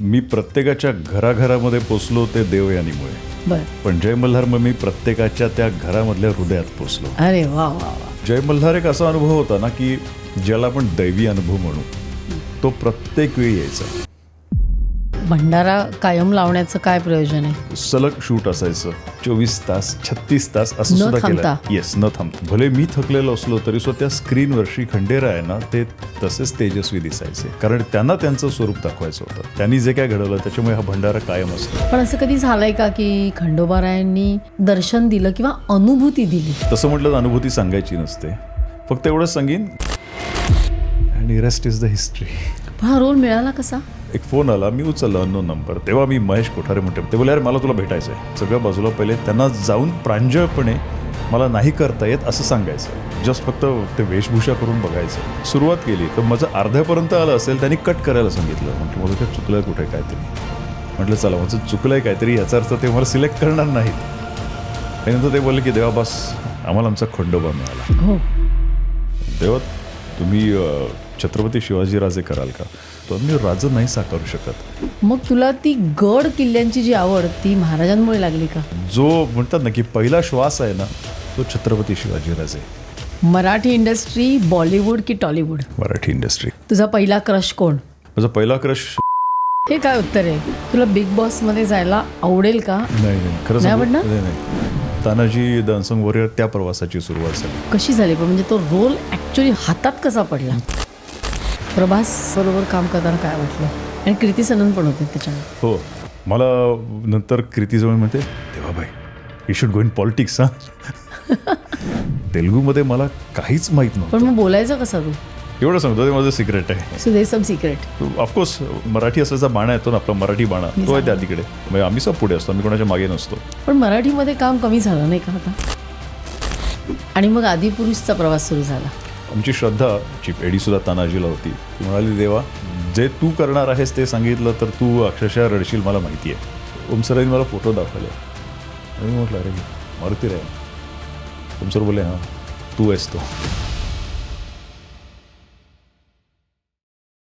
मी प्रत्येकाच्या घराघरामध्ये पोचलो ते देवयानीमुळे. बर. पण जय मल्हार मग मी प्रत्येकाच्या त्या घरामधल्या हृदयात पोचलो. अरे वा वा वा. जय मल्हार एक असा अनुभव होता ना की ज्याला आपण दैवी अनुभव म्हणू, तो प्रत्येक वेळी यायचा. भंडारा कायम लावण्याचं काय प्रयोजन आहे? सलग शूट असायचं 24 तास 36 तास असं न सुद्धा थांबता? केलं. येस, न थांबता. भले मी थकलेलो असलो तरी सुद्धा त्या स्क्रीनवर श्री खंडेराय आहे ना, ते तसेच तेजस्वी दिसायचे, कारण त्यांना त्यांचं स्वरूप दाखवायचं होतं. त्यांनी जे काय घडवलं त्याच्यामुळे हा भंडारा कायम असतो. पण असं कधी झालंय का की खंडोबारायांनी दर्शन दिलं किंवा अनुभूती दिली? तसं म्हटलं तर अनुभूती सांगायची नसते, फक्त एवढंच सांगेन and rest is the history. हा रोल मिळाला कसा? एक फोन आला, मी उचलला, अननोन नंबर. तेव्हा मी महेश कोठारे म्हणते, ते बोले, अरे मला तुला भेटायचं आहे. सगळ्या बाजूला पहिले त्यांना जाऊन प्रांजळपणे मला नाही करता येत असं सांगायचं. जस्ट फक्त ते वेशभूषा करून बघायचं. सुरुवात केली तर माझं अर्ध्यापर्यंत आलं असेल, त्यांनी कट करायला सांगितलं. म्हटलं माझं काय चुकलंय कुठे काहीतरी. म्हटलं चला माझं चुकलंय काहीतरी, याचा अर्थ ते मला सिलेक्ट करणार नाहीत. त्यानंतर ते बोलले की देवा बस आम्हाला आमचा खंडोबा मिळाला. हो. देवा तुम्ही छत्रपती शिवाजीराजे कराल का? तर मी राजा नाही साकारू शकत. मग तुला ती गड किल्ल्यांची जी आवड ती महाराजांमुळे लागली का? जो म्हणतात ना की पहिला श्वास आहे ना, तो छत्रपती शिवाजीराजे. मराठी इंडस्ट्री, बॉलिवूड की टॉलिवूड? मराठी इंडस्ट्री. तुझा पहिला क्रश कोण? माझा पहिला क्रश हे काय उत्तर आहे? तुला बिग बॉस मध्ये जायला आवडेल का? नाही खरं नाही सांगू? आवडणार? नाही. तानाजी द अनसंग वॉरियर त्या प्रवासाची सुरुवात झाली. कशी झाली पण म्हणजे तो रोल ऍक्च्युली हातात कसा पडला? प्रभास बरोबर काम करताना काय वाटलं? आणि कृती सनन पण होते त्याच्यामध्ये. हो, मला नंतर कृतीजवळ म्हणते, Devabai you should go in politics. हा तेलुगूमध्ये मला काहीच माहीत नव्हतं. पण मग बोलायचं कसा तू? एवढं सांगतो, ते माझं सिक्रेट आहे. सो दे सम सिक्रेट. ऑफकोर्स मराठी असल्याचा बाणा येतो ना, आपला मराठी बाणा, तो आहे त्या तिकडे. म्हणजे आम्ही सब पुढे असतो, आम्ही कोणाच्या मागे नसतो. पण मराठीमध्ये काम कमी झालं नाही का आता? आणि मग आदिपुरुषचा प्रवास सुरू झाला. आमची श्रद्धा चीफ एडी सुद्धा तानाजीला होती. ती म्हणाली, देवा जे तू करणार आहेस ते सांगितलं तर तू अक्षरशः रडशील, मला माहिती आहे. ओम सरांनी मला फोटो दाखवले आणि मी म्हटलं अरे मारुती रे. ओम सर बोलले हां तू आहेस तो.